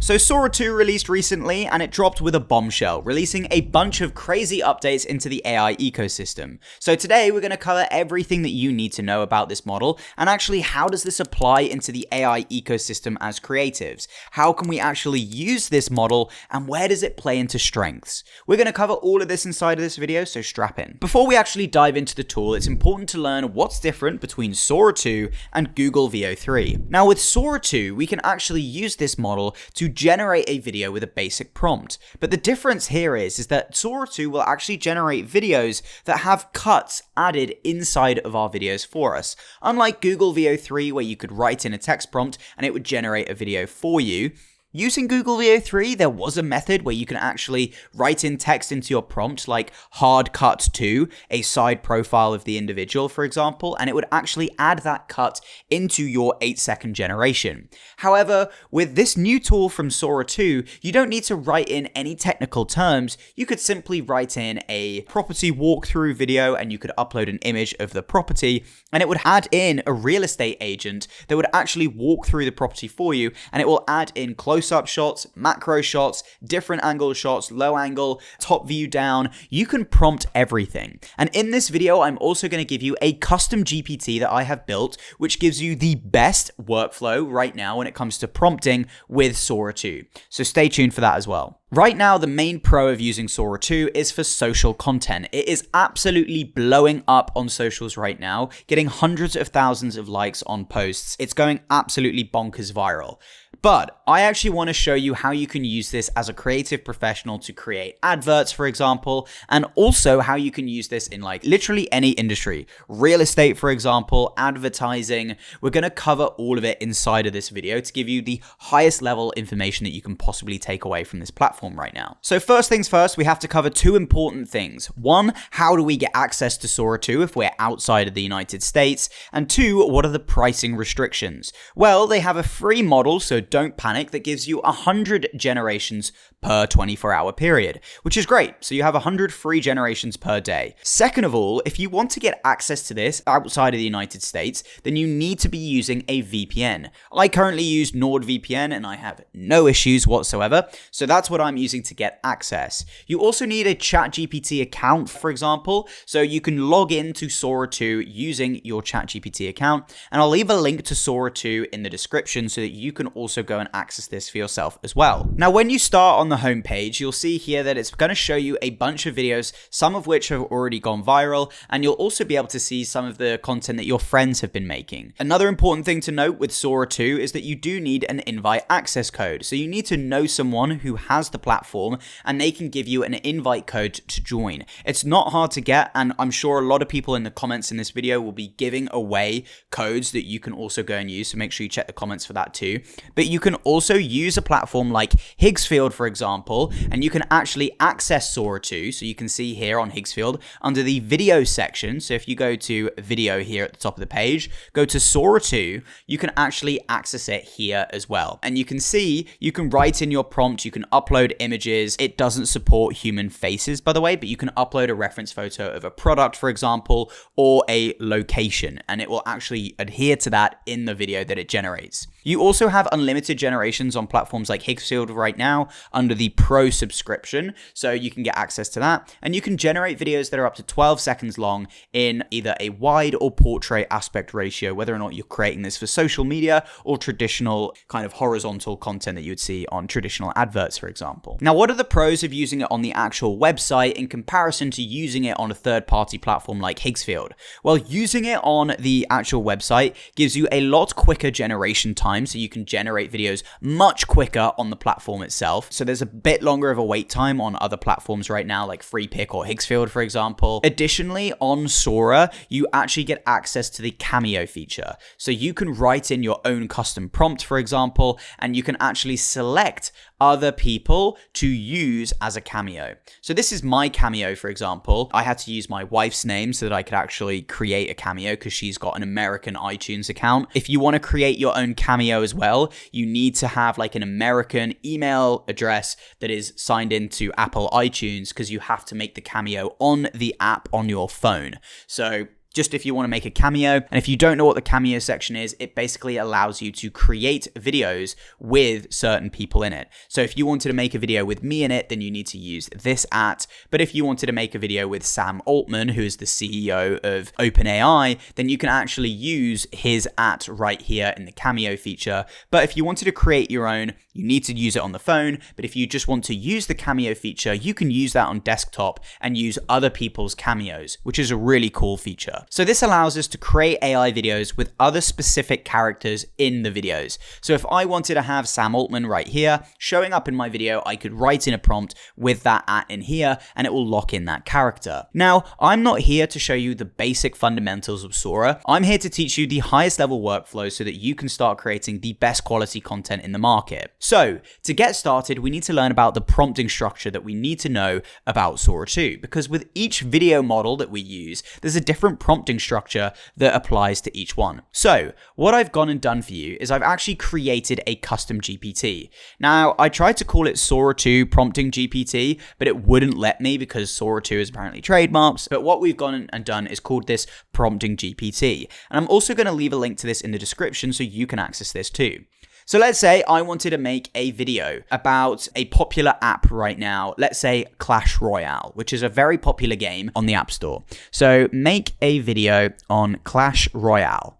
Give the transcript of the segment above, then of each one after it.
So Sora 2 released recently, and it dropped with a bombshell, releasing a bunch of crazy updates into the AI ecosystem. So today we're going to cover everything that you need to know about this model, and actually how does this apply into the AI ecosystem as creatives? How can we actually use this model, and where does it play into strengths? We're going to cover all of this inside of this video, so strap in. Before we actually dive into the tool, it's important to learn what's different between Sora 2 and Google Veo 3. Now with Sora 2, we can actually use this model to generate a video with a basic prompt. But the difference here is that Sora 2 will actually generate videos that have cuts added inside of our videos for us. Unlike Google Veo 3, where you could write in a text prompt and it would generate a video for you, using Google Veo 3, there was a method where you can actually write in text into your prompt, like hard cut to a side profile of the individual, for example, and it would actually add that cut into your 8-second generation. However, with this new tool from Sora 2, you don't need to write in any technical terms. You could simply write in a property walkthrough video and you could upload an image of the property, and it would add in a real estate agent that would actually walk through the property for you, and it will add in close-up shots, macro shots, different angle shots, low angle, top view down. You can prompt everything. And in this video, I'm also going to give you a custom GPT that I have built, which gives you the best workflow right now when it comes to prompting with Sora 2. So stay tuned for that as well. Right now, the main pro of using Sora 2 is for social content. It is absolutely blowing up on socials right now, getting hundreds of thousands of likes on posts. It's going absolutely bonkers viral. But I actually want to show you how you can use this as a creative professional to create adverts, for example, and also how you can use this in like literally any industry. Real estate, for example, advertising. We're going to cover all of it inside of this video to give you the highest level information that you can possibly take away from this platform right now. So first things first, we have to cover two important things. One, how do we get access to Sora 2 if we're outside of the United States? And two, what are the pricing restrictions? Well, they have a free model, so don't panic, that gives you 100 generations per 24-hour period, which is great. So you have 100 free generations per day. Second of all, if you want to get access to this outside of the United States, then you need to be using a VPN. I currently use NordVPN and I have no issues whatsoever. So that's what I'm using to get access. You also need a ChatGPT account, for example, so you can log into Sora 2 using your ChatGPT account. And I'll leave a link to Sora 2 in the description so that you can also go and access this for yourself as well. Now, when you start on the home page, you'll see here that it's going to show you a bunch of videos, some of which have already gone viral, and you'll also be able to see some of the content that your friends have been making. Another important thing to note with Sora 2 is that you do need an invite access code. So you need to know someone who has the platform and they can give you an invite code to join. It's not hard to get, and I'm sure a lot of people in the comments in this video will be giving away codes that you can also go and use, so make sure you check the comments for that too. But you can also use a platform like Higgsfield, for example, and you can actually access Sora 2. So you can see here on Higgsfield under the video section. So if you go to video here at the top of the page, go to Sora 2, you can actually access it here as well. And you can see you can write in your prompt, you can upload images. It doesn't support human faces, by the way, but you can upload a reference photo of a product, for example, or a location, and it will actually adhere to that in the video that it generates. You also have unlimited generations on platforms like Higgsfield right now under the Pro subscription, so you can get access to that, and you can generate videos that are up to 12 seconds long in either a wide or portrait aspect ratio, whether or not you're creating this for social media or traditional kind of horizontal content that you would see on traditional adverts, for example. Now, what are the pros of using it on the actual website in comparison to using it on a third-party platform like Higgsfield? Well, using it on the actual website gives you a lot quicker generation time, so you can generate videos much quicker on the platform itself. So there's a bit longer of a wait time on other platforms right now, like FreePic or Higgsfield, for example. Additionally, on Sora, you actually get access to the Cameo feature. So you can write in your own custom prompt, for example, and you can actually select other people to use as a cameo. So this is my cameo, for example. I had to use my wife's name so that I could actually create a cameo because she's got an American iTunes account. If you want to create your own cameo as well, you need to have like an American email address that is signed into Apple iTunes because you have to make the cameo on the app on your phone. So just if you want to make a Cameo. And if you don't know what the Cameo section is, it basically allows you to create videos with certain people in it. So if you wanted to make a video with me in it, then you need to use this @ but if you wanted to make a video with Sam Altman, who is the CEO of OpenAI, then you can actually use his @ right here in the Cameo feature. But if you wanted to create your own, you need to use it on the phone. But if you just want to use the Cameo feature, you can use that on desktop and use other people's cameos, which is a really cool feature. So this allows us to create AI videos with other specific characters in the videos. So if I wanted to have Sam Altman right here showing up in my video, I could write in a prompt with that @ in here and it will lock in that character. Now, I'm not here to show you the basic fundamentals of Sora. I'm here to teach you the highest level workflow so that you can start creating the best quality content in the market. So to get started, we need to learn about the prompting structure that we need to know about Sora 2, because with each video model that we use, there's a different prompting structure that applies to each one. So what I've gone and done for you is I've actually created a custom GPT. Now, I tried to call it Sora 2 prompting GPT, but it wouldn't let me because Sora 2 is apparently trademarked. But what we've gone and done is called this prompting GPT. And I'm also going to leave a link to this in the description so you can access this too. So let's say I wanted to make a video about a popular app right now, let's say Clash Royale, which is a very popular game on the App Store. So make a video on Clash Royale.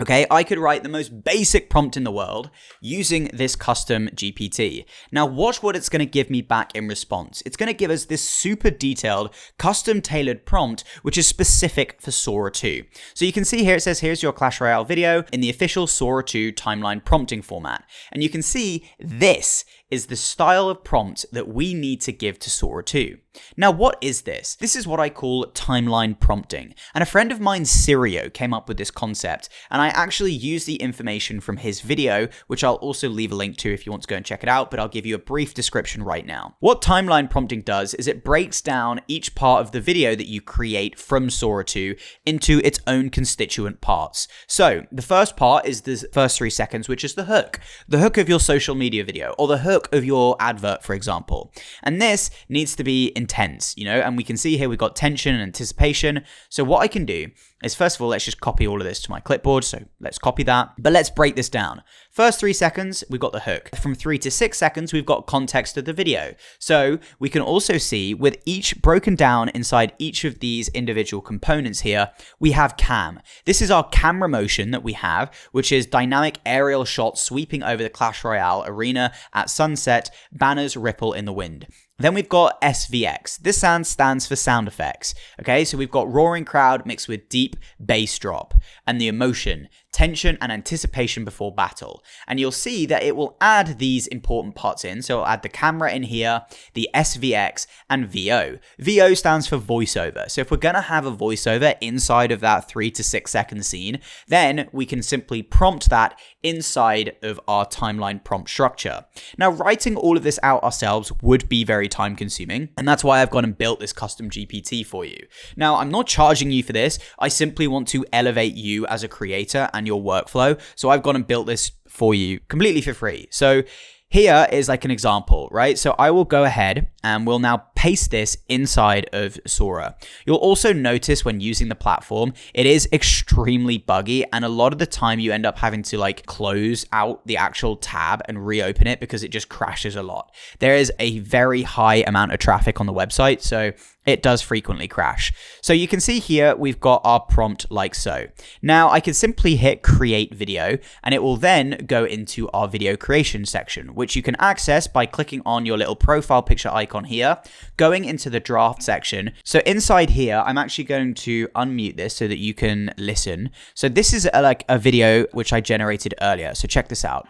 Okay, I could write the most basic prompt in the world using this custom GPT. Now watch what it's going to give me back in response. It's going to give us this super detailed, custom tailored prompt, which is specific for Sora 2. So you can see here, it says, here's your Clash Royale video in the official Sora 2 timeline prompting format. And you can see this is the style of prompt that we need to give to Sora 2. Now, what is this? This is what I call timeline prompting. And a friend of mine, Sirio, came up with this concept, and I actually used the information from his video, which I'll also leave a link to if you want to go and check it out, but I'll give you a brief description right now. What timeline prompting does is it breaks down each part of the video that you create from Sora 2 into its own constituent parts. So the first part is the first 3 seconds, which is the hook of your social media video, or the hook of your advert, for example. And this needs to be intense, and we can see here we've got tension and anticipation. So what I can do is, first of all, let's just copy all of this to my clipboard. So let's copy that, but let's break this down. First 3 seconds, we've got the hook. From 3 to 6 seconds, we've got context of the video. So we can also see with each broken down inside each of these individual components here, we have cam. This is our camera motion that we have, which is dynamic aerial shots sweeping over the Clash Royale arena at sunset, banners ripple in the wind. Then we've got SVX. This stands for sound effects. Okay, so we've got roaring crowd mixed with deep bass drop and the emotion, tension and anticipation before battle. And you'll see that it will add these important parts in. So it'll add the camera in here, the SVX and VO. VO stands for voiceover. So if we're going to have a voiceover inside of that 3 to 6 second scene, then we can simply prompt that inside of our timeline prompt structure. Now, writing all of this out ourselves would be very time consuming, and that's why I've gone and built this custom GPT for you. Now, I'm not charging you for this. I simply want to elevate you as a creator and your workflow. So I've gone and built this for you completely for free. So here is like an example, right? So I will go ahead and we'll now paste this inside of Sora. You'll also notice when using the platform, it is extremely buggy, and a lot of the time you end up having to like close out the actual tab and reopen it because it just crashes a lot. There is a very high amount of traffic on the website, so it does frequently crash. So you can see here, we've got our prompt like so. Now I can simply hit create video, and it will then go into our video creation section, which you can access by clicking on your little profile picture icon here, going into the draft section. So inside here, I'm actually going to unmute this so that you can listen. So this is like a video which I generated earlier. So check this out.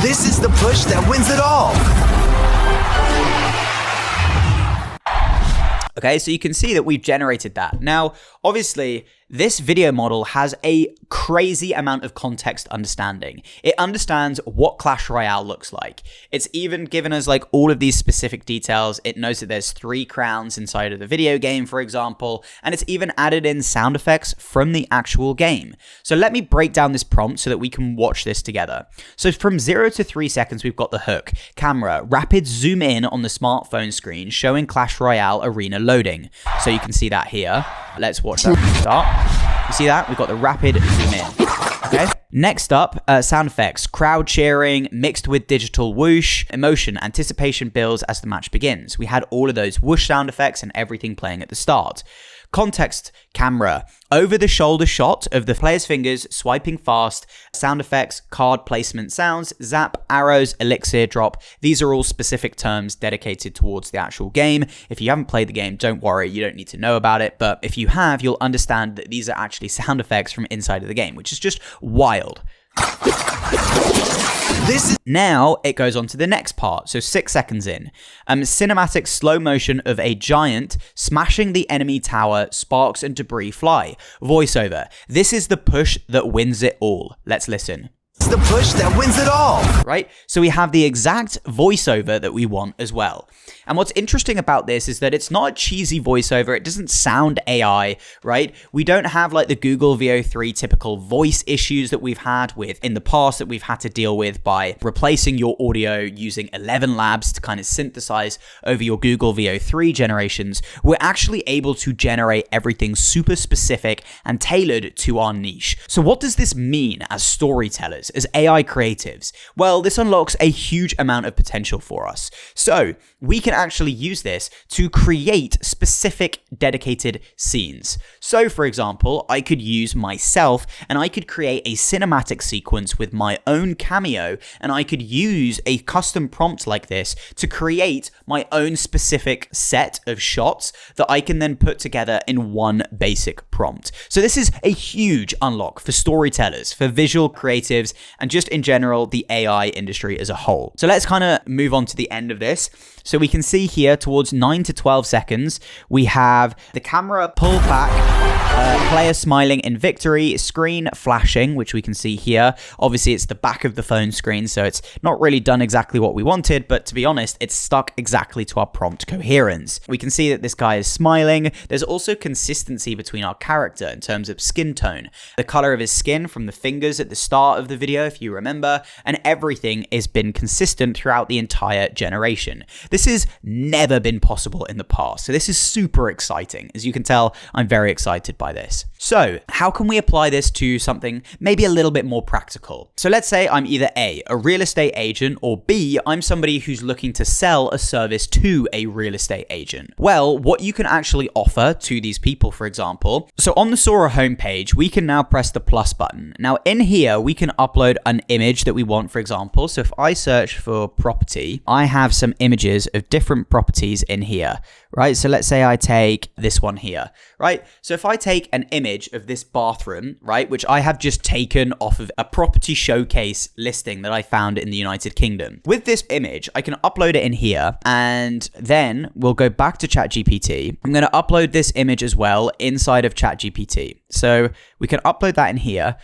This is the push that wins it all. Okay, so you can see that we've generated that. Now, obviously, This video model has a crazy amount of context understanding. It understands what Clash Royale looks like. It's even given us like all of these specific details. It knows that there's 3 crowns inside of the video game, for example, and it's even added in sound effects from the actual game. So let me break down this prompt so that we can watch this together. So from 0 to 3 seconds, we've got the hook, camera, rapid zoom in on the smartphone screen showing Clash Royale arena loading. So you can see that here. Let's watch that from the start. You see that? We've got the rapid zoom in. Okay. Next up, sound effects, crowd cheering, mixed with digital whoosh, emotion, anticipation builds as the match begins. We had all of those whoosh sound effects and everything playing at the start. Context, camera, over-the-shoulder shot of the player's fingers swiping fast, sound effects, card placement sounds, zap, arrows, elixir, drop. These are all specific terms dedicated towards the actual game. If you haven't played the game, don't worry, you don't need to know about it. But if you have, you'll understand that these are actually sound effects from inside of the game, which is just wild. Now it goes on to the next part, so 6 seconds in. Cinematic slow motion of a giant smashing the enemy tower, sparks and debris fly. Voiceover. This is the push that wins it all. Let's listen. It's the push that wins it all. Right? So we have the exact voiceover that we want as well. And what's interesting about this is that it's not a cheesy voiceover. It doesn't sound AI, right? We don't have like the Google VO3 typical voice issues that we've had with in the past that we've had to deal with by replacing your audio using 11 labs to kind of synthesize over your Google VO3 generations. We're actually able to generate everything super specific and tailored to our niche. So what does this mean as storytellers, as AI creatives? Well, this unlocks a huge amount of potential for us. So we can actually use this to create specific dedicated scenes. So for example, I could use myself and I could create a cinematic sequence with my own Cameo, and I could use a custom prompt like this to create my own specific set of shots that I can then put together in one basic prompt. So this is a huge unlock for storytellers, for visual creatives, and just in general, the AI industry as a whole. So let's kind of move on to the end of this. So we can see here towards 9 to 12 seconds, we have the camera pull back, player smiling in victory, screen flashing, which we can see here. Obviously, it's the back of the phone screen, so it's not really done exactly what we wanted, but to be honest, it's stuck exactly to our prompt coherence. We can see that this guy is smiling. There's also consistency between our character in terms of skin tone. The color of his skin from the fingers at the start of the video, if you remember, and everything has been consistent throughout the entire generation. This has never been possible in the past, so this is super exciting. As you can tell, I'm very excited by this. So, how can we apply this to something maybe a little bit more practical? So let's say I'm either A, a real estate agent, or B, I'm somebody who's looking to sell a service to a real estate agent. Well, what you can actually offer to these people, for example, so on the Sora homepage, we can now press the plus button. Now in here, we can upload an image that we want, for example. So if I search for property, I have some images of different properties in here, right? So let's say I take this one here, right? So if I take an image of this bathroom, right, which I have just taken off of a property showcase listing that I found in the United Kingdom. With this image, I can upload it in here, and then we'll go back to ChatGPT. I'm going to upload this image as well inside of ChatGPT. So we can upload that in here.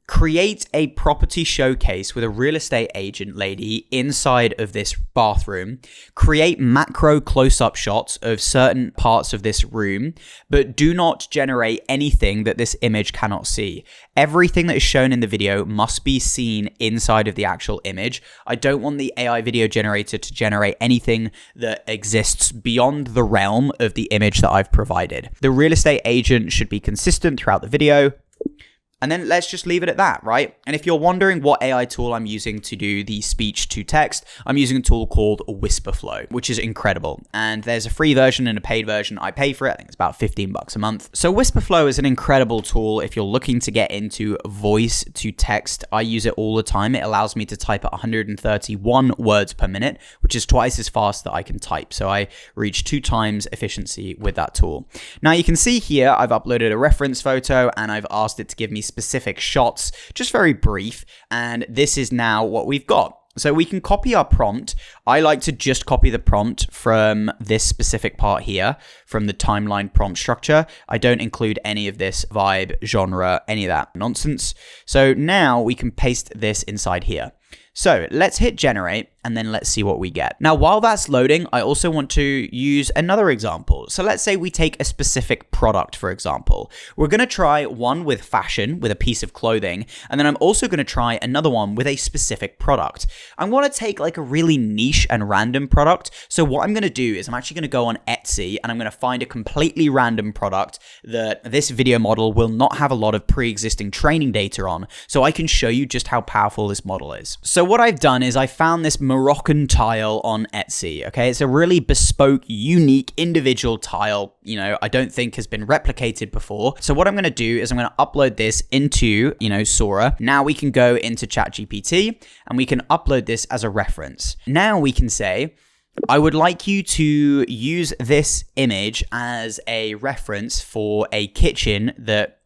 Create a property showcase with a real estate agent lady inside of this bathroom. Create macro close-up shots of certain parts of this room, but do not generate anything that this image cannot see. Everything that is shown in the video must be seen inside of the actual image. I don't want the AI video generator to generate anything that exists beyond the realm of the image that I've provided. The real estate agent should be consistent throughout the video. And then let's just leave it at that, right? And if you're wondering what AI tool I'm using to do the speech to text, I'm using a tool called Whisperflow, which is incredible. And there's a free version and a paid version. I pay for it. I think it's about $15 a month. So Whisperflow is an incredible tool if you're looking to get into voice to text. I use it all the time. It allows me to type at 131 words per minute, which is twice as fast that I can type. So I reach 2 times efficiency with that tool. Now you can see here, I've uploaded a reference photo and I've asked it to give me specific shots, just very brief, and this is now what we've got. So we can copy our prompt. I like to just copy the prompt from this specific part here, from the timeline prompt structure. I don't include any of this vibe, genre, any of that nonsense. So now we can paste this inside here. So let's hit generate and then let's see what we get. Now, while that's loading, I also want to use another example. So let's say we take a specific product, for example. We're going to try one with fashion, with a piece of clothing, and then I'm also going to try another one with a specific product. I want to take like a really niche and random product. So what I'm going to do is I'm actually going to go on Etsy and I'm going to find a completely random product that this video model will not have a lot of pre-existing training data on, so I can show you just how powerful this model is. So what I've done is I found this Moroccan tile on Etsy, okay? It's a really bespoke, unique, individual tile, I don't think has been replicated before. So what I'm going to do is I'm going to upload this into, Sora. Now we can go into ChatGPT and we can upload this as a reference. Now we can say, I would like you to use this image as a reference for a kitchen that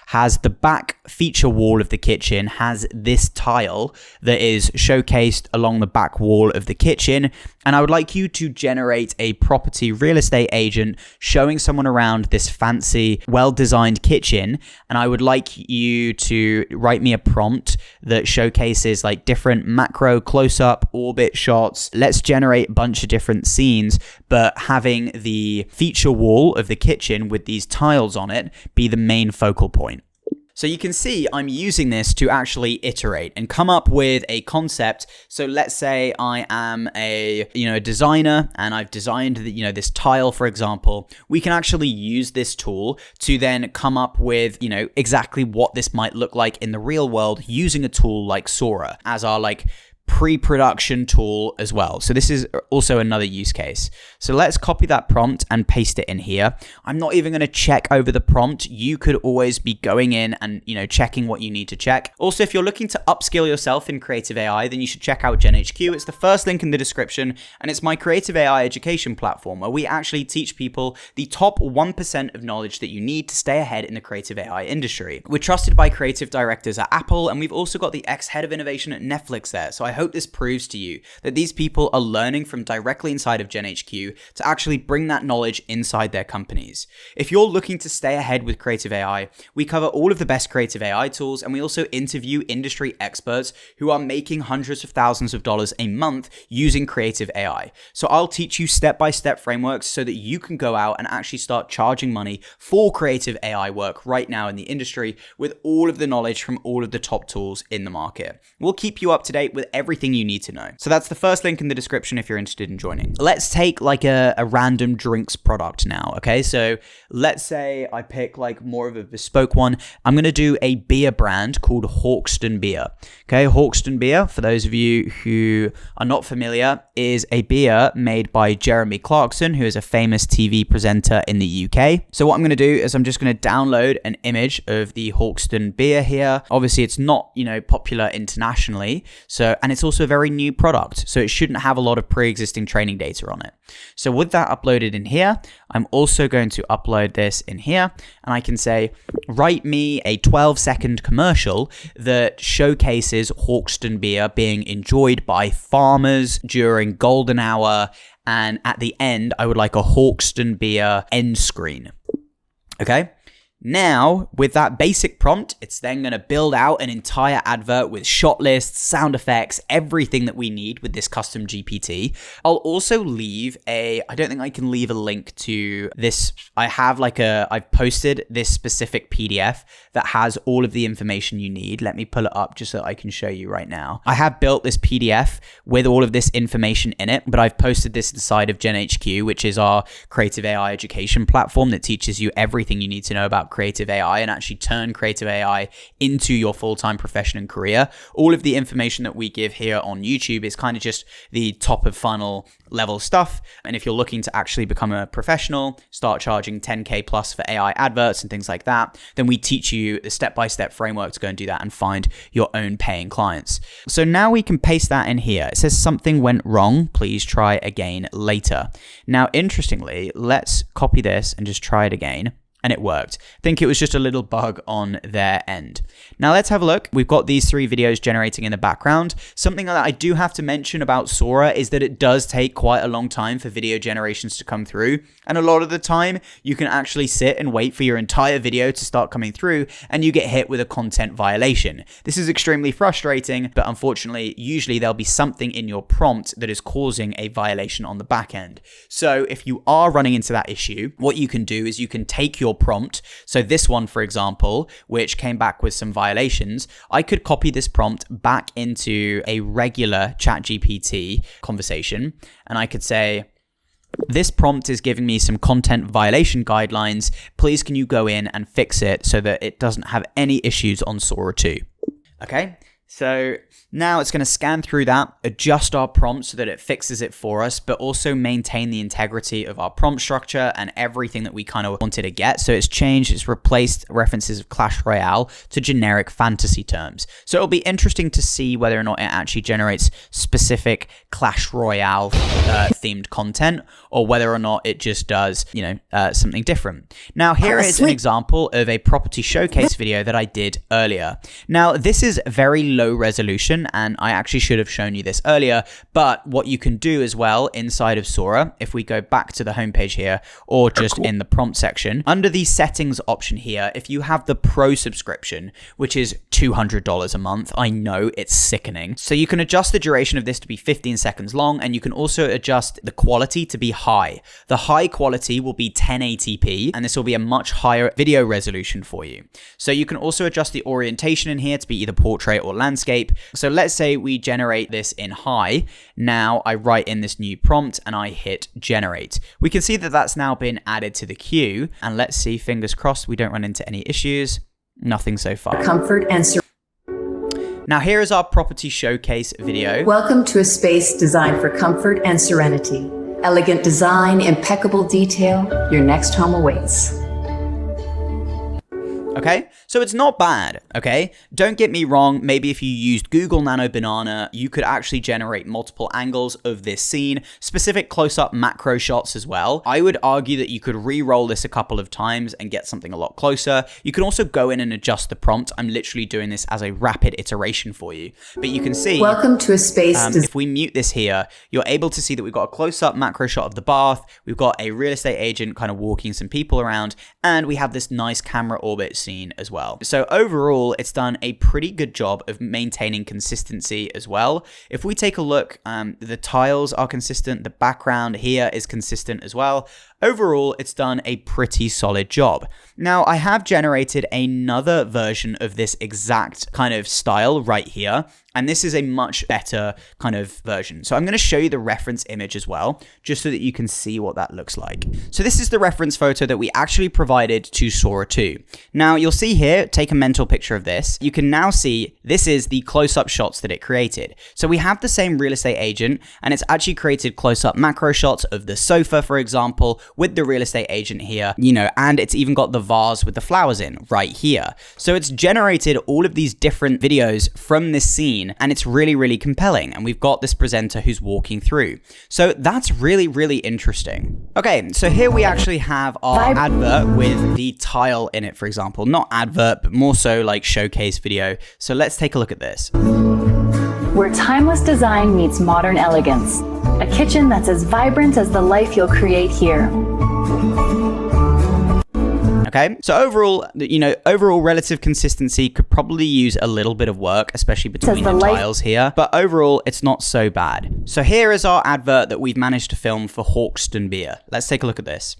has the back feature wall of the kitchen has this tile that is showcased along the back wall of the kitchen, and I would like you to generate a property real estate agent showing someone around this fancy, well-designed kitchen, and I would like you to write me a prompt that showcases like different macro, close-up, orbit shots. Let's generate a bunch of different scenes, but having the feature wall of the kitchen with these tiles on it be the main focal point. So you can see I'm using this to actually iterate and come up with a concept. So let's say I am a designer and I've designed this tile, for example. We can actually use this tool to then come up with exactly what this might look like in the real world using a tool like Sora as our pre-production tool as well. So this is also another use case. So let's copy that prompt and paste it in here. I'm not even going to check over the prompt. You could always be going in and, checking what you need to check. Also, if you're looking to upskill yourself in creative AI, then you should check out GenHQ. It's the first link in the description, and it's my creative AI education platform where we actually teach people the top 1% of knowledge that you need to stay ahead in the creative AI industry. We're trusted by creative directors at Apple, and we've also got the ex-head of innovation at Netflix there. So I hope this proves to you that these people are learning from directly inside of GenHQ to actually bring that knowledge inside their companies. If you're looking to stay ahead with creative AI, we cover all of the best creative AI tools, and we also interview industry experts who are making hundreds of thousands of dollars a month using creative AI. So I'll teach you step-by-step frameworks so that you can go out and actually start charging money for creative AI work right now in the industry with all of the knowledge from all of the top tools in the market. We'll keep you up to date with everything you need to know. So that's the first link in the description if you're interested in joining. Let's take a random drinks product now, okay? So let's say I pick more of a bespoke one. I'm going to do a beer brand called Hawkston Beer. Okay, Hawkston Beer, for those of you who are not familiar, is a beer made by Jeremy Clarkson, who is a famous TV presenter in the UK. So what I'm going to do is I'm just going to download an image of the Hawkston Beer here. Obviously, it's not, popular internationally. And it's also a very new product, so it shouldn't have a lot of pre-existing training data on it. So with that uploaded in here, I'm also going to upload this in here, and I can say, write me a 12-second commercial that showcases Hawkston Beer being enjoyed by farmers during golden hour, and at the end, I would like a Hawkston Beer end screen. Okay? Now, with that basic prompt, it's then going to build out an entire advert with shot lists, sound effects, everything that we need with this custom GPT. I'll also leave I don't think I can leave a link to this. I've posted this specific PDF that has all of the information you need. Let me pull it up just so I can show you right now. I have built this PDF with all of this information in it, but I've posted this inside of GenHQ, which is our creative AI education platform that teaches you everything you need to know about creative AI and actually turn creative AI into your full-time profession and career. All of the information that we give here on YouTube is kind of just the top of funnel level stuff. And if you're looking to actually become a professional, start charging 10K plus for AI adverts and things like that, then we teach you the step-by-step framework to go and do that and find your own paying clients. So now we can paste that in here. It says something went wrong. Please try again later. Now, interestingly, let's copy this and just try it again. and it worked. I think it was just a little bug on their end. Now let's have a look. We've got these 3 videos generating in the background. Something that I do have to mention about Sora is that it does take quite a long time for video generations to come through, and a lot of the time you can actually sit and wait for your entire video to start coming through and you get hit with a content violation. This is extremely frustrating, but unfortunately usually there'll be something in your prompt that is causing a violation on the back end. So if you are running into that issue, what you can do is you can take your prompt. So this one, for example, which came back with some violations, I could copy this prompt back into a regular ChatGPT conversation, and I could say, this prompt is giving me some content violation guidelines. Please can you go in and fix it so that it doesn't have any issues on Sora 2? Okay, so now it's going to scan through that, adjust our prompt so that it fixes it for us, but also maintain the integrity of our prompt structure and everything that we kind of wanted to get. So it's changed, it's replaced references of Clash Royale to generic fantasy terms. So it'll be interesting to see whether or not it actually generates specific Clash Royale themed content, or whether or not it just does, something different. Now here is an example of a property showcase video that I did earlier. Now this is very low resolution, and I actually should have shown you this earlier, but what you can do as well inside of Sora, if we go back to the homepage here, or just in the prompt section, under the settings option here, if you have the Pro subscription, which is $200 a month, I know it's sickening. So you can adjust the duration of this to be 15 seconds long, and you can also adjust the quality to be high. The high quality will be 1080p, and this will be a much higher video resolution for you. So you can also adjust the orientation in here to be either portrait or landscape. So let's say we generate this in high. Now I write in this new prompt and I hit generate. We can see that that's now been added to the queue, and let's see, fingers crossed we don't run into any issues. Nothing so far. Comfort and Now here is our property showcase video. Welcome to a space designed for comfort and serenity. Elegant design, impeccable detail. Your next home awaits. Okay, so it's not bad, okay? Don't get me wrong, maybe if you used Google Nano Banana, you could actually generate multiple angles of this scene, specific close-up macro shots as well. I would argue that you could re-roll this a couple of times and get something a lot closer. You can also go in and adjust the prompt. I'm literally doing this as a rapid iteration for you. But you can see, welcome to a space if we mute this here, you're able to see that we've got a close-up macro shot of the bath, we've got a real estate agent kind of walking some people around, and we have this nice camera orbit scene as well. So overall, it's done a pretty good job of maintaining consistency as well. If we take a look, the tiles are consistent, the background here is consistent as well. Overall, it's done a pretty solid job. Now, I have generated another version of this exact kind of style right here, and this is a much better kind of version. So I'm going to show you the reference image as well, just so that you can see what that looks like. So this is the reference photo that we actually provided to Sora 2. Now, you'll see here, take a mental picture of this. You can now see this is the close-up shots that it created. So we have the same real estate agent, and it's actually created close-up macro shots of the sofa, for example, with the real estate agent here, and it's even got the vase with the flowers in right here. So it's generated all of these different videos from this scene, and it's really, really compelling. And we've got this presenter who's walking through. So that's really, really interesting. Okay, so here we actually have our advert with the tile in it, for example. Not advert, but more so like showcase video. So let's take a look at this. Where timeless design meets modern elegance. A kitchen that's as vibrant as the life you'll create here. Okay, so overall, overall relative consistency could probably use a little bit of work, especially between the tiles here, but overall, it's not so bad. So here is our advert that we've managed to film for Hawkston Beer. Let's take a look at this.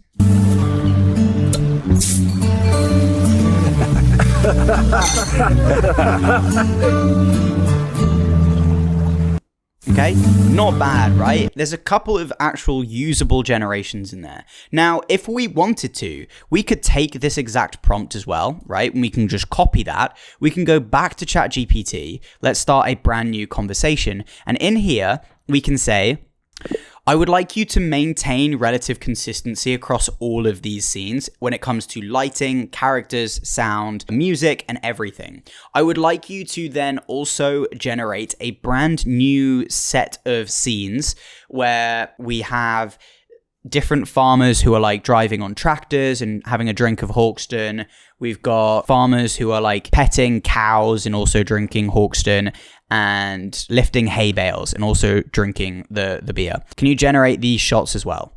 Okay, not bad, right? There's a couple of actual usable generations in there. Now, if we wanted to, we could take this exact prompt as well, right? And we can just copy that. We can go back to ChatGPT. Let's start a brand new conversation. And in here, we can say, I would like you to maintain relative consistency across all of these scenes when it comes to lighting, characters, sound, music, and everything. I would like you to then also generate a brand new set of scenes where we have different farmers who are like driving on tractors and having a drink of Hawkston. We've got farmers who are like petting cows and also drinking Hawkston, and lifting hay bales and also drinking the beer. Can you generate these shots as well?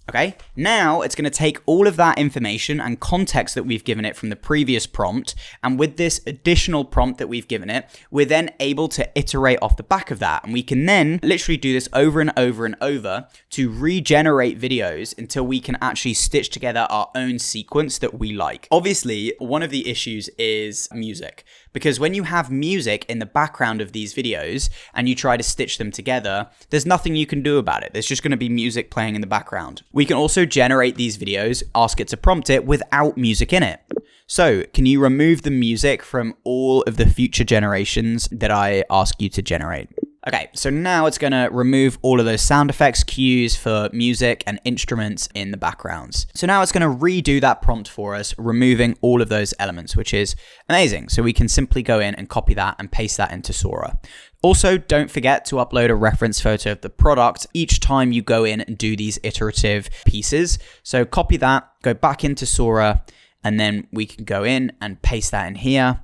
Okay, now it's going to take all of that information and context that we've given it from the previous prompt, and with this additional prompt that we've given it, we're then able to iterate off the back of that, and we can then literally do this over and over and over to regenerate videos until we can actually stitch together our own sequence that we like. Obviously, one of the issues is music, because when you have music in the background of these videos and you try to stitch them together, there's nothing you can do about it. There's just going to be music playing in the background. We can also generate these videos, ask it to prompt it without music in it. So, can you remove the music from all of the future generations that I ask you to generate? Okay, so now it's going to remove all of those sound effects cues for music and instruments in the backgrounds. So now it's going to redo that prompt for us, removing all of those elements, which is amazing. So we can simply go in and copy that and paste that into Sora. Also, don't forget to upload a reference photo of the product each time you go in and do these iterative pieces. So copy that, go back into Sora, and then we can go in and paste that in here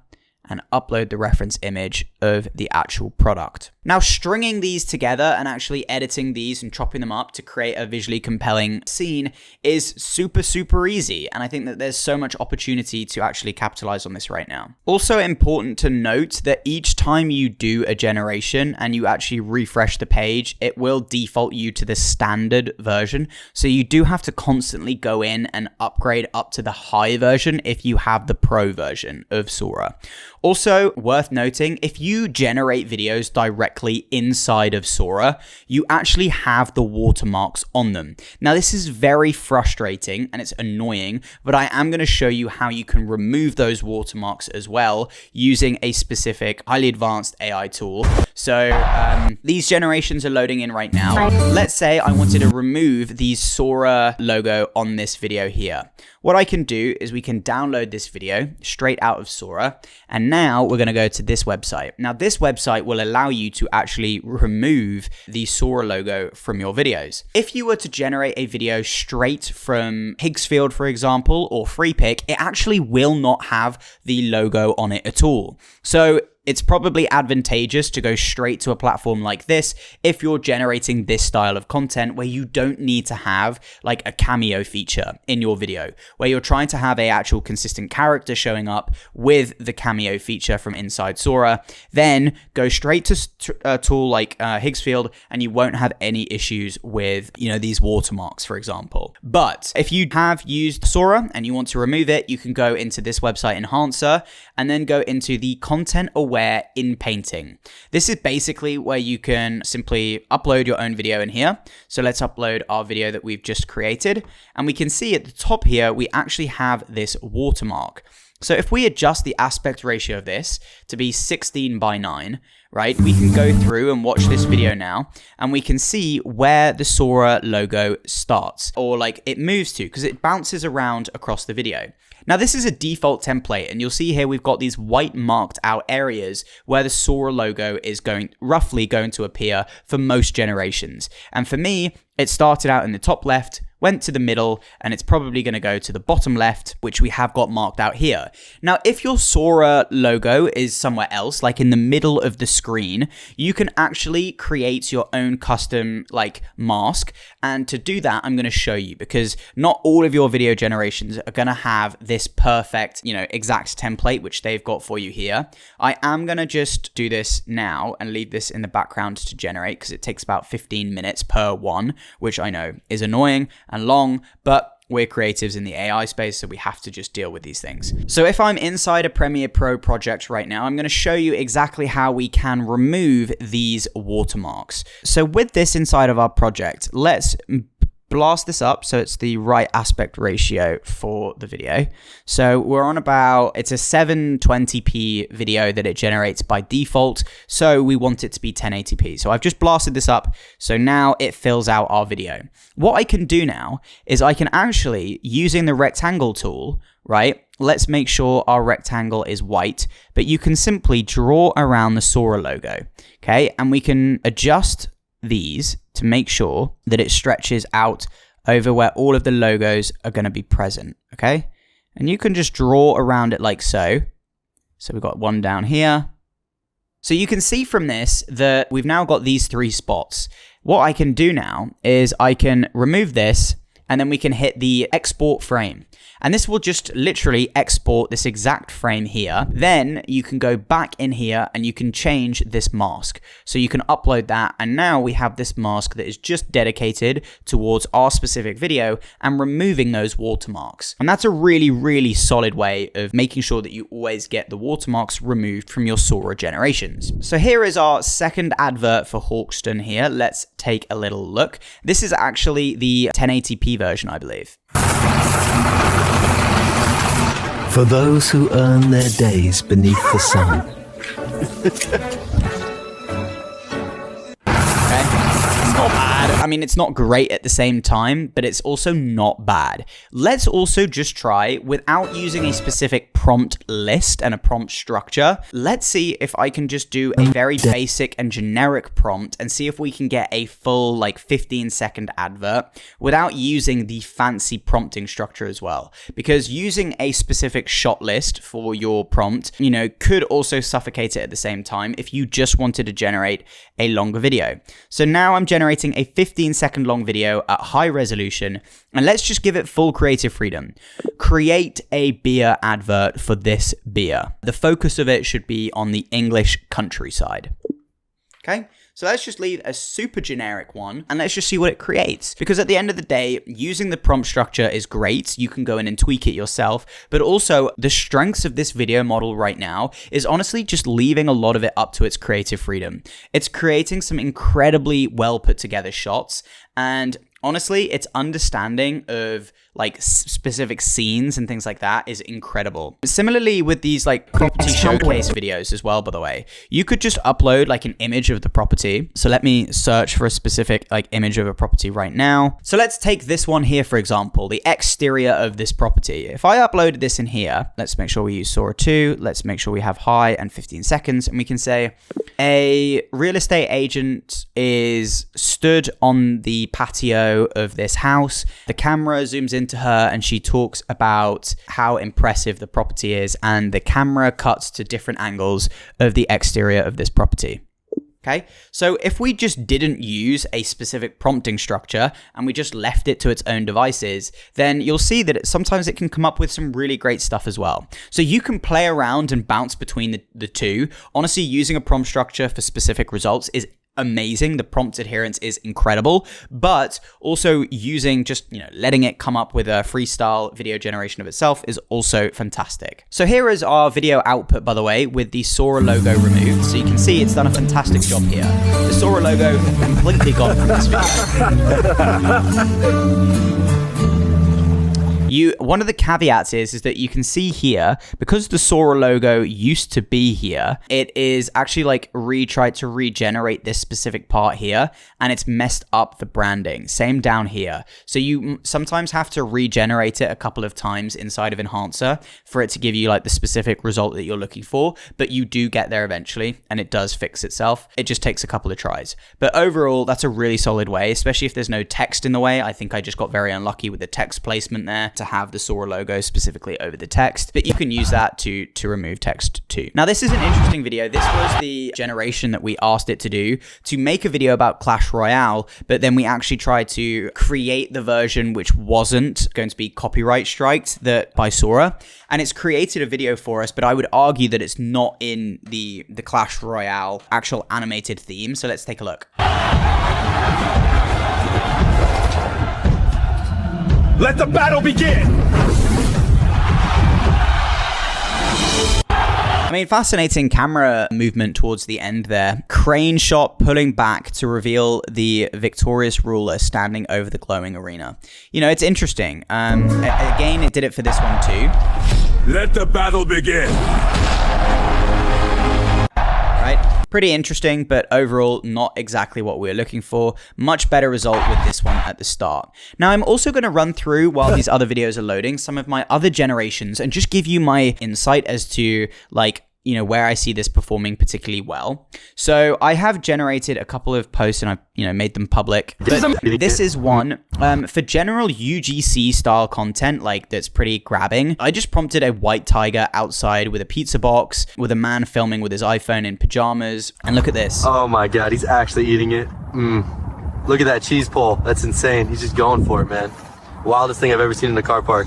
and upload the reference image of the actual product. Now, stringing these together and actually editing these and chopping them up to create a visually compelling scene is super, super easy. And I think that there's so much opportunity to actually capitalize on this right now. Also important to note that each time you do a generation and you actually refresh the page, it will default you to the standard version. So you do have to constantly go in and upgrade up to the high version if you have the pro version of Sora. Also, worth noting, if you generate videos directly inside of Sora, you actually have the watermarks on them. Now, this is very frustrating and it's annoying, but I am going to show you how you can remove those watermarks as well using a specific highly advanced AI tool. So these generations are loading in right now. Let's say I wanted to remove the Sora logo on this video here. What I can do is we can download this video straight out of Sora, and now we're going to go to this website. Now, this website will allow you to actually remove the Sora logo from your videos. If you were to generate a video straight from Higgsfield, for example, or FreePic, it actually will not have the logo on it at all. So it's probably advantageous to go straight to a platform like this if you're generating this style of content where you don't need to have like a cameo feature in your video, where you're trying to have a actual consistent character showing up with the cameo feature from inside Sora. Then go straight to a tool like Higgsfield and you won't have any issues with, these watermarks, for example. But if you have used Sora and you want to remove it, you can go into this website enhancer and then go into the content aware in painting. This is basically where you can simply upload your own video in here. So let's upload our video that we've just created, and we can see at the top here we actually have this watermark. So if we adjust the aspect ratio of this to be 16:9, right, we can go through and watch this video now, and we can see where the Sora logo starts, or like it moves to, because it bounces around across the video. Now, this is a default template, and you'll see here we've got these white marked out areas where the Sora logo is roughly going to appear for most generations. And for me, it started out in the top left, went to the middle, and it's probably going to go to the bottom left, which we have got marked out here. Now, if your Sora logo is somewhere else, like in the middle of the screen, you can actually create your own custom mask. And to do that, I'm going to show you, because not all of your video generations are going to have this perfect, exact template, which they've got for you here. I am going to just do this now and leave this in the background to generate, because it takes about 15 minutes per one, which I know is annoying and long, but we're creatives in the AI space, so we have to just deal with these things. So if I'm inside a Premiere Pro project right now, I'm going to show you exactly how we can remove these watermarks. So with this inside of our project, let's blast this up so it's the right aspect ratio for the video. So we're on it's a 720p video that it generates by default, so we want it to be 1080p. So I've just blasted this up, so now it fills out our video. What I can do now is I can actually, using the rectangle tool, right, let's make sure our rectangle is white, but you can simply draw around the Sora logo, okay, and we can adjust these to make sure that it stretches out over where all of the logos are going to be present, okay? And you can just draw around it like so. So we've got one down here. So you can see from this that we've now got these 3 spots. What I can do now is I can remove this, and then we can hit the export frame. And this will just literally export this exact frame here. Then you can go back in here and you can change this mask. So you can upload that, and now we have this mask that is just dedicated towards our specific video and removing those watermarks. And that's a really, really solid way of making sure that you always get the watermarks removed from your Sora generations. So here is our second advert for Hawkston here. Let's take a little look. This is actually the 1080p version, I believe. For those who earn their days beneath the sun. Okay, it's not bad. I mean, it's not great at the same time, but it's also not bad. Let's also just try, without using a specific prompt list and a prompt structure, let's see if I can just do a very basic and generic prompt and see if we can get a full like 15-second advert without using the fancy prompting structure as well. Because using a specific shot list for your prompt, you know, could also suffocate it at the same time if you just wanted to generate a longer video. So now I'm generating a 15-second long video at high resolution, and let's just give it full creative freedom. Create a beer advert for this beer. The focus of it should be on the English countryside. Okay, so let's just leave a super generic one and let's just see what it creates. Because at the end of the day, using the prompt structure is great. You can go in and tweak it yourself, but also the strengths of this video model right now is honestly just leaving a lot of it up to its creative freedom. It's creating some incredibly well put together shots, and honestly, its understanding of like specific scenes and things like that is incredible. Similarly with these like property showcase videos as well, by the way, you could just upload like an image of the property. So let me search for a specific like image of a property right now. So let's take this one here, for example, the exterior of this property. If I uploaded this in here, let's make sure we use Sora 2. Let's make sure we have high and 15 seconds. And we can say a real estate agent is stood on the patio of this house. The camera zooms into her and she talks about how impressive the property is, and the camera cuts to different angles of the exterior of this property. Okay, so if we just didn't use a specific prompting structure and we just left it to its own devices, then you'll see that sometimes it can come up with some really great stuff as well. So you can play around and bounce between the two. Honestly, using a prompt structure for specific results is amazing. The prompt adherence is incredible, but also using just, you know, letting it come up with a freestyle video generation of itself is also fantastic. So here is our video output, by the way, with the Sora logo removed. So you can see it's done a fantastic job here. The Sora logo completely gone from this video. One of the caveats is that you can see here, because the Sora logo used to be here, it is actually like tried to regenerate this specific part here, and it's messed up the branding. Same down here. So you sometimes have to regenerate it a couple of times inside of Enhancer for it to give you like the specific result that you're looking for, but you do get there eventually, and it does fix itself. It just takes a couple of tries. But overall, that's a really solid way, especially if there's no text in the way. I think I just got very unlucky with the text placement there to have the Sora logo specifically over the text, but you can use that to remove text too. Now, this is an interesting video. This was the generation that we asked it to do, to make a video about Clash Royale, but then we actually tried to create the version which wasn't going to be copyright striked by Sora, and it's created a video for us, but I would argue that it's not in the Clash Royale actual animated theme. So let's take a look. Let the battle begin! I mean, fascinating camera movement towards the end there. Crane shot pulling back to reveal the victorious ruler standing over the glowing arena. You know, it's interesting. Again, it did it for this one too. Let the battle begin! Right? Pretty interesting, but overall not exactly what we're looking for. Much better result with this one at the start. Now, I'm also going to run through, while these other videos are loading, some of my other generations and just give you my insight as to like where I see this performing particularly well. So I have generated a couple of posts and I've, made them public. But this is one for general UGC style content, like that's pretty grabbing. I just prompted a white tiger outside with a pizza box, with a man filming with his iPhone in pajamas. And look at this. Oh my God, he's actually eating it. Look at that cheese pull. That's insane. He's just going for it, man. Wildest thing I've ever seen in a car park.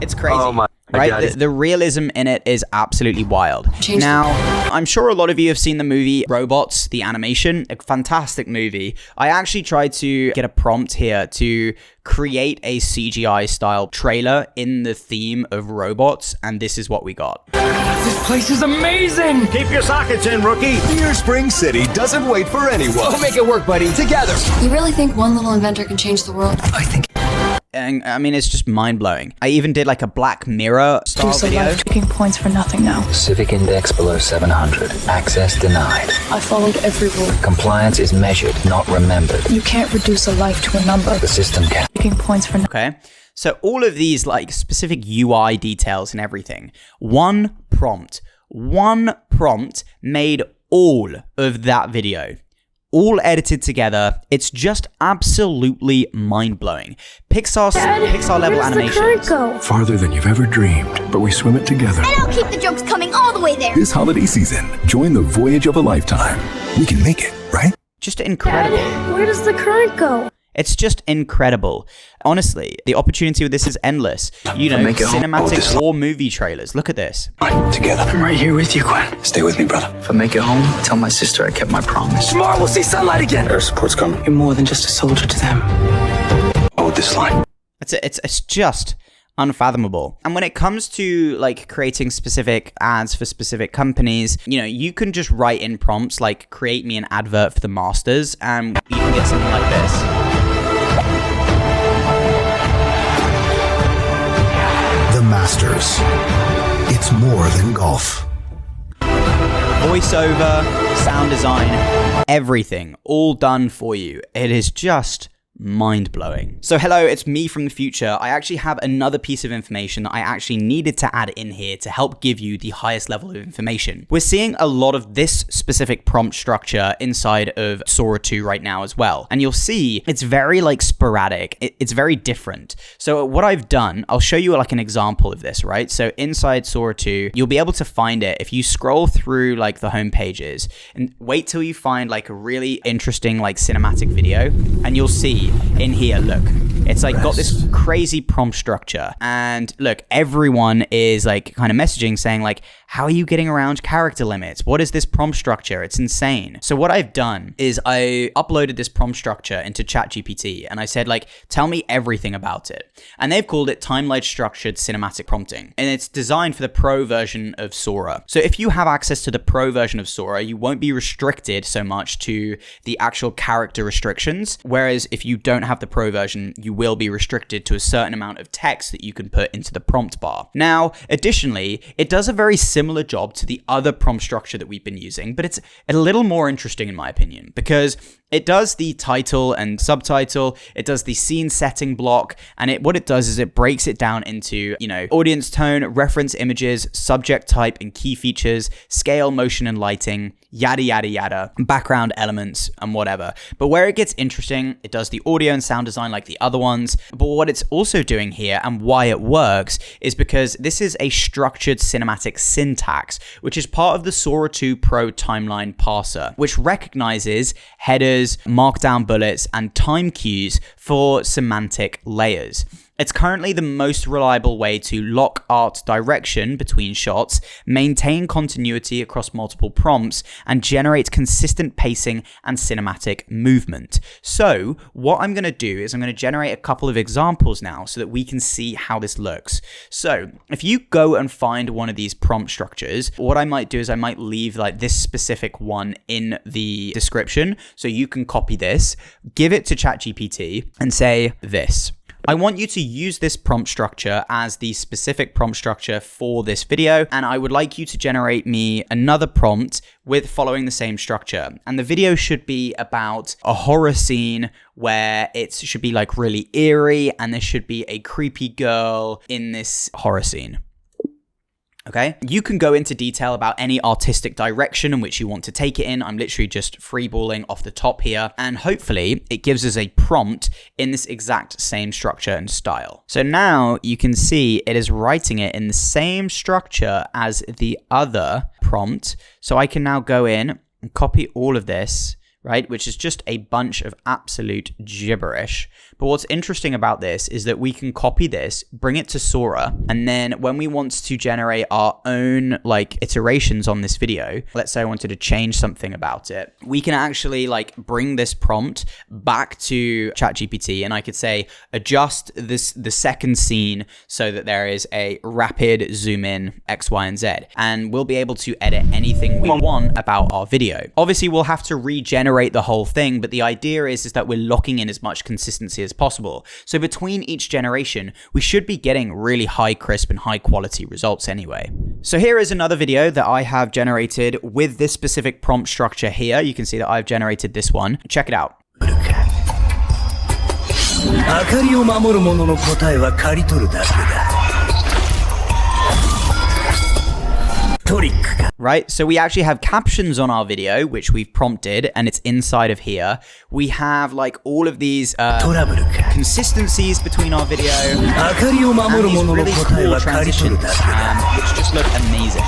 It's crazy. Oh my. Right? The realism in it is absolutely wild. Now, I'm sure a lot of you have seen the movie Robots, the animation, a fantastic movie. I actually tried to get a prompt here to create a CGI style trailer in the theme of robots, and this is what we got. This place is amazing! Keep your sockets in, rookie. Near Spring City doesn't wait for anyone. We'll make it work, buddy. Together. You really think one little inventor can change the world? I think. And I mean, it's just mind-blowing. I even did like a Black Mirror style video. Taking points for nothing now. Civic index below 700. Access denied. I followed every rule. Compliance is measured, not remembered. You can't reduce a life to a number. The system can. Taking points for nothing. Okay, so all of these like specific UI details and everything. One prompt made all of that video. All edited together. It's just absolutely mind-blowing. Pixar level animations. Farther than you've ever dreamed, but we swim it together. And I'll keep the jokes coming all the way there. This holiday season, join the voyage of a lifetime. We can make it, right? Just incredible. Dad, where does the current go? It's just incredible. Honestly, the opportunity with this is endless. Cinematic or movie trailers. Look at this. Together. I'm right here with you, Gwen. Stay with me, brother. If I make it home, tell my sister I kept my promise. Tomorrow we'll see sunlight again. Air support's coming. You're more than just a soldier to them. Hold this line. It's just unfathomable. And when it comes to like creating specific ads for specific companies, you can just write in prompts like create me an advert for the Masters, and you can get something like this. The Masters. It's more than golf. Voiceover, sound design, everything, all done for you. It is just mind-blowing. So hello, it's me from the future. I actually have another piece of information that I actually needed to add in here to help give you the highest level of information. We're seeing a lot of this specific prompt structure inside of Sora 2 right now as well. And you'll see it's very like sporadic. It's very different. So what I've done, I'll show you like an example of this, right? So inside Sora 2, you'll be able to find it if you scroll through like the home pages and wait till you find like a really interesting like cinematic video, and you'll see in here, look, it's like got this crazy prompt structure, and look, everyone is like kind of messaging saying like, how are you getting around character limits? What is this prompt structure? It's insane. So what I've done is I uploaded this prompt structure into ChatGPT, and I said like, tell me everything about it. And they've called it timeline structured cinematic prompting, and it's designed for the pro version of Sora. So if you have access to the pro version of Sora, you won't be restricted so much to the actual character restrictions, whereas if you don't have the pro version, you will be restricted to a certain amount of text that you can put into the prompt bar. Now, additionally, it does a very similar job to the other prompt structure that we've been using, but it's a little more interesting in my opinion, because it does the title and subtitle, it does the scene setting block, and what it does is it breaks it down into, audience tone, reference images, subject type and key features, scale, motion and lighting, yada, yada, yada, background elements and whatever. But where it gets interesting, it does the audio and sound design like the other ones. But what it's also doing here and why it works is because this is a structured cinematic syntax, which is part of the Sora 2 Pro timeline parser, which recognizes headers, markdown bullets, and time cues for semantic layers. It's currently the most reliable way to lock art direction between shots, maintain continuity across multiple prompts, and generate consistent pacing and cinematic movement. So what I'm going to do is I'm going to generate a couple of examples now so that we can see how this looks. So if you go and find one of these prompt structures, what I might do is I might leave like this specific one in the description so you can copy this, give it to ChatGPT and say this. I want you to use this prompt structure as the specific prompt structure for this video, and I would like you to generate me another prompt with following the same structure. And the video should be about a horror scene where it should be like really eerie, and there should be a creepy girl in this horror scene. Okay, you can go into detail about any artistic direction in which you want to take it in. I'm literally just freeballing off the top here, and hopefully it gives us a prompt in this exact same structure and style. So now you can see it is writing it in the same structure as the other prompt. So I can now go in and copy all of this, right, which is just a bunch of absolute gibberish. But what's interesting about this is that we can copy this, bring it to Sora, and then when we want to generate our own like iterations on this video, let's say I wanted to change something about it, we can actually like bring this prompt back to ChatGPT, and I could say adjust the second scene so that there is a rapid zoom in X, Y, and Z, and we'll be able to edit anything we want about our video. Obviously, we'll have to regenerate the whole thing, but the idea is that we're locking in as much consistency as possible. So between each generation, we should be getting really high crisp and high quality results anyway. So here is another video that I have generated with this specific prompt structure here. You can see that I've generated this one. Check it out. Right, so we actually have captions on our video, which we've prompted, and it's inside of here. We have like all of these consistencies between our video, and these really cool transitions, which just look amazing.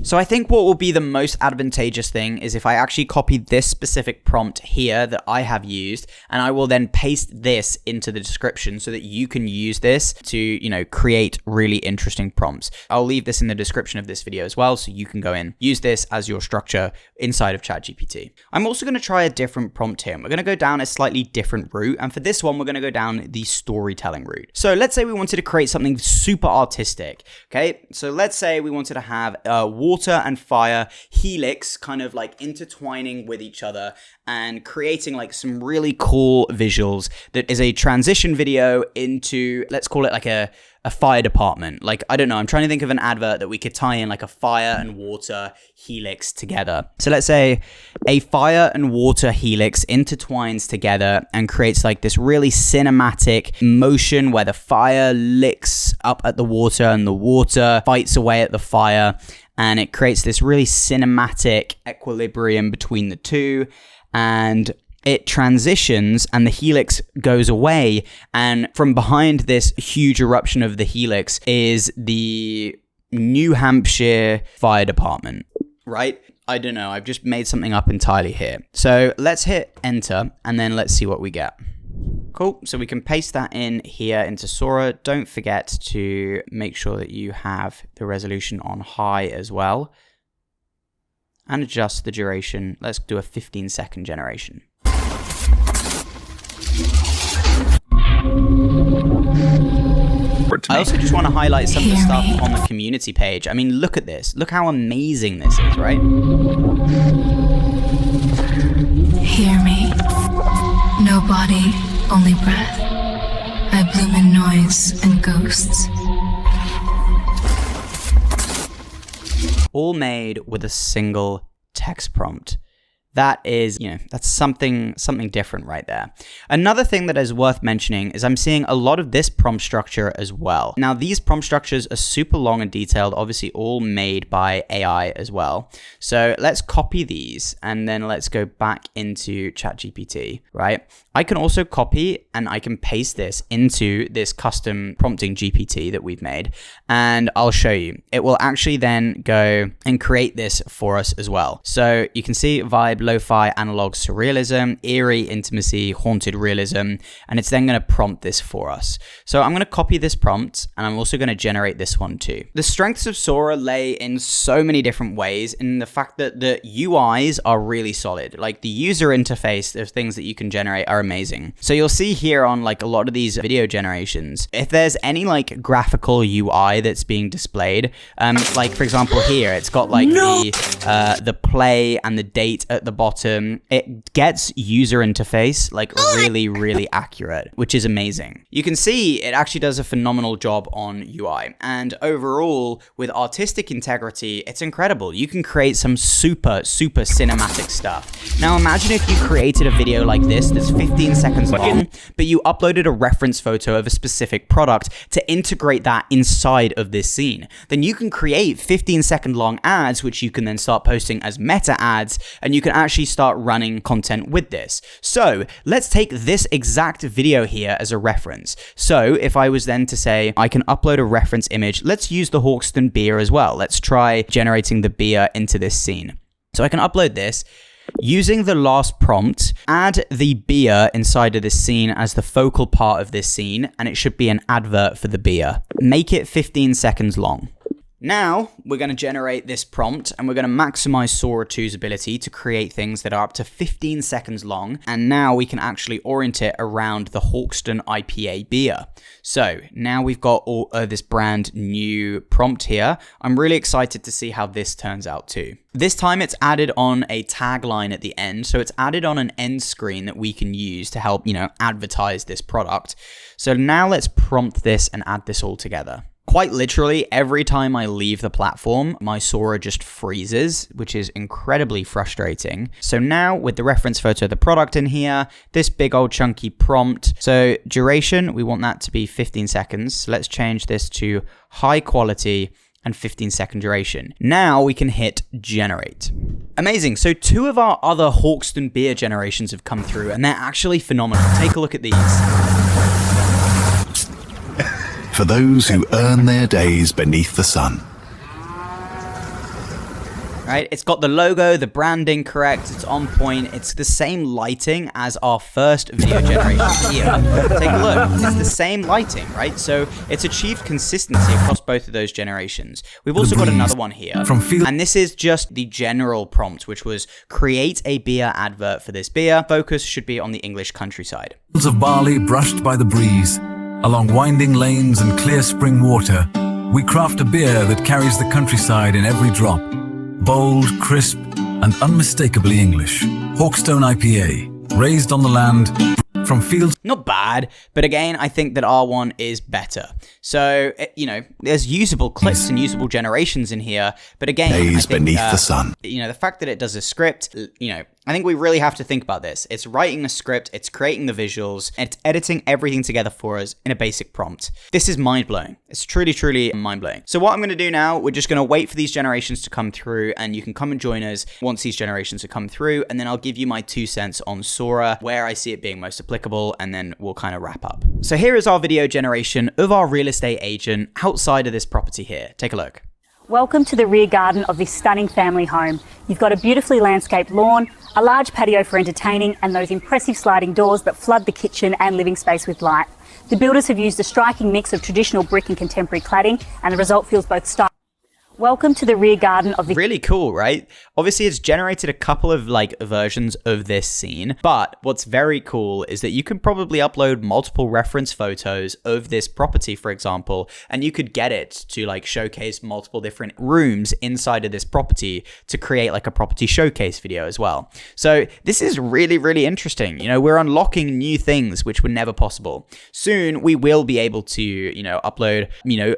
So I think what will be the most advantageous thing is if I actually copy this specific prompt here that I have used, and I will then paste this into the description so that you can use this to, you know, create really interesting prompts. I'll leave this in the description of this video as well, so you can go in, use this as your structure inside of ChatGPT. I'm also going to try a different prompt here, and we're going to go down a slightly different route, and for this one, we're going to go down the storytelling route. So let's say we wanted to create something super artistic, okay? So let's say we wanted to have a water and fire helix kind of like intertwining with each other and creating like some really cool visuals that is a transition video into, let's call it like a fire department. Like, I don't know, I'm trying to think of an advert that we could tie in like a fire and water helix together. So let's say a fire and water helix intertwines together and creates like this really cinematic motion where the fire licks up at the water and the water fights away at the fire. And it creates this really cinematic equilibrium between the two, and it transitions and the helix goes away, and from behind this huge eruption of the helix is the New Hampshire Fire Department, right? I don't know, I've just made something up entirely here. So let's hit enter and then let's see what we get. Cool, so we can paste that in here into Sora. Don't forget to make sure that you have the resolution on high as well. And adjust the duration. Let's do a 15-second generation. I also just want to highlight some of the stuff on the community page. I mean, look at this. Look how amazing this is, right? Hear me. No body, only breath. I bloom in noise and ghosts. All made with a single text prompt. That is, you know, that's something different right there. Another thing that is worth mentioning is I'm seeing a lot of this prompt structure as well. Now, these prompt structures are super long and detailed, obviously all made by AI as well. So let's copy these and then let's go back into ChatGPT, right? I can also copy and I can paste this into this custom prompting GPT that we've made, and I'll show you. It will actually then go and create this for us as well. So you can see vibe, lo-fi, analog surrealism, eerie intimacy, haunted realism, and it's then going to prompt this for us. So I'm going to copy this prompt, and I'm also going to generate this one too. The strengths of Sora lay in so many different ways, in the fact that the UIs are really solid. Like the user interface of things that you can generate are amazing. So you'll see here on like a lot of these video generations, if there's any like graphical UI that's being displayed, like for example here, it's got like the play and the date at the bottom. It gets user interface like really accurate, which is amazing. You can see it actually does a phenomenal job on UI, and overall with artistic integrity, it's incredible. You can create some super cinematic stuff. Now imagine if you created a video like this that's 15 15 seconds long, but you uploaded a reference photo of a specific product to integrate that inside of this scene. Then you can create 15-second long ads, which you can then start posting as meta ads, and you can actually start running content with this. So let's take this exact video here as a reference. So if I was then to say, I can upload a reference image, let's use the Hawkston beer as well. Let's try generating the beer into this scene. So I can upload this. Using the last prompt, add the beer inside of this scene as the focal part of this scene, and it should be an advert for the beer. Make it 15 seconds long. Now, we're going to generate this prompt, and we're going to maximize Sora 2's ability to create things that are up to 15 seconds long, and now we can actually orient it around the Hawkston IPA beer. So, now we've got all this brand new prompt here. I'm really excited to see how this turns out too. This time it's added on a tagline at the end, so it's added on an end screen that we can use to help, advertise this product. So now let's prompt this and add this all together. Quite literally, every time I leave the platform, my Sora just freezes, which is incredibly frustrating. So now with the reference photo of the product in here, this big old chunky prompt. So duration, we want that to be 15 seconds. So let's change this to high quality and 15-second duration. Now we can hit generate. Amazing. So 2 of our other Hawkston beer generations have come through, and they're actually phenomenal. Take a look at these. For those who earn their days beneath the sun. Right, it's got the logo, the branding correct, it's on point, it's the same lighting as our first video generation here. Take a look, it's the same lighting, right? So it's achieved consistency across both of those generations. We've also got another one here, and this is just the general prompt, which was create a beer advert for this beer. Focus should be on the English countryside. Fields of barley brushed by the breeze, along winding lanes and clear spring water, we craft a beer that carries the countryside in every drop. Bold, crisp, and unmistakably English. Hawkston IPA, raised on the land from fields. Not bad, but again, I think that R1 is better. So, there's usable clips and usable generations in here, but again, days beneath the sun. The fact that it does a script, I think we really have to think about this. It's writing a script, it's creating the visuals, and it's editing everything together for us in a basic prompt. This is mind-blowing. It's truly, truly mind-blowing. So what I'm going to do now, we're just going to wait for these generations to come through, and you can come and join us once these generations have come through, and then I'll give you my 2 cents on Sora, where I see it being most applicable, and then we'll kind of wrap up. So here is our video generation of our real estate agent outside of this property here. Take a look. Welcome to the rear garden of this stunning family home. You've got a beautifully landscaped lawn, a large patio for entertaining, and those impressive sliding doors that flood the kitchen and living space with light. The builders have used a striking mix of traditional brick and contemporary cladding, and the result feels both stylish. Welcome to the rear garden of the... Really cool, right? Obviously, it's generated a couple of versions of this scene, but what's very cool is that you can probably upload multiple reference photos of this property, for example, and you could get it to showcase multiple different rooms inside of this property to create a property showcase video as well. So this is really, really interesting. We're unlocking new things which were never possible. Soon, we will be able to, upload,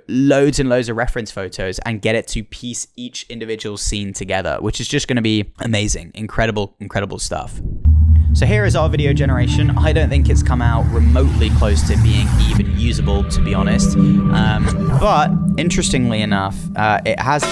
loads and loads of reference photos and get it to piece each individual scene together, which is just going to be amazing. Incredible stuff. So here is our video generation. I don't think it's come out remotely close to being even usable, to be honest. But interestingly enough, it has,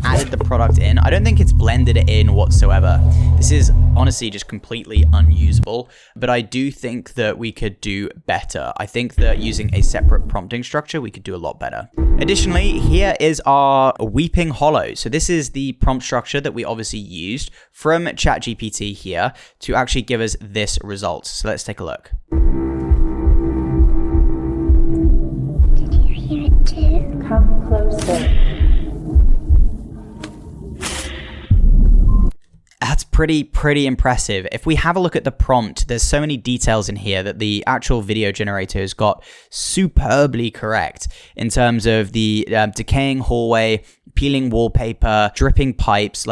added the product in. I don't think it's blended it in whatsoever. This is honestly just completely unusable, but I do think that we could do better. I think that using a separate prompting structure, we could do a lot better. Additionally, here is our Weeping Hollow. So this is the prompt structure that we obviously used from ChatGPT here to actually give us this result. So let's take a look. Did you hear it too? Come closer. That's pretty impressive. If we have a look at the prompt, there's so many details in here that the actual video generator has got superbly correct in terms of the decaying hallway, peeling wallpaper, dripping pipes.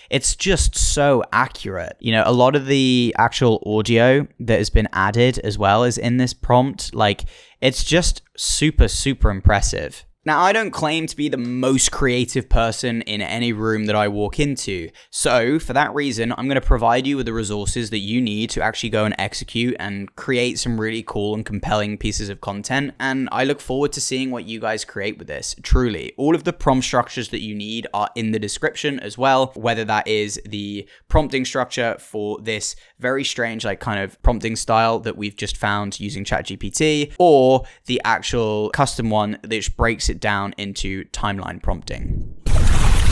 It's just so accurate. A lot of the actual audio that has been added as well as in this prompt, it's just super impressive. Now, I don't claim to be the most creative person in any room that I walk into, so for that reason, I'm going to provide you with the resources that you need to actually go and execute and create some really cool and compelling pieces of content, and I look forward to seeing what you guys create with this. Truly, all of the prompt structures that you need are in the description as well, whether that is the prompting structure for this very strange like kind of prompting style that we've just found using ChatGPT, or the actual custom one which breaks it down into timeline prompting.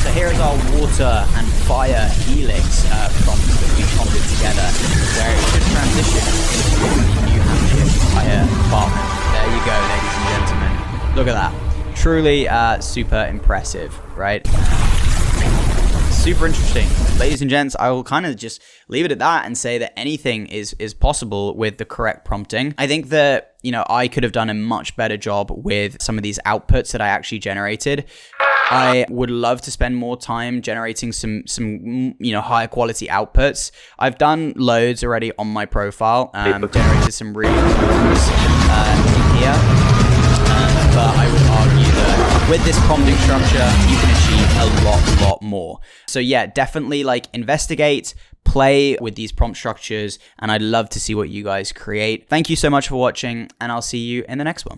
So here is our water and fire helix prompt that we prompted together, where it should transition into the New Hampshire Fire Department. There you go, ladies and gentlemen. Look at that. Truly super impressive, right? Super interesting. Ladies and gents, I will kind of just leave it at that and say that anything is possible with the correct prompting. I think that, you know, I could have done a much better job with some of these outputs that I actually generated. I would love to spend more time generating some you know, higher quality outputs. I've done loads already on my profile, generated some really cool ones here. But I would argue that with this prompting structure, you can achieve a lot more. So yeah, definitely like investigate, play with these prompt structures, and I'd love to see what you guys create. Thank you so much for watching, and I'll see you in the next one.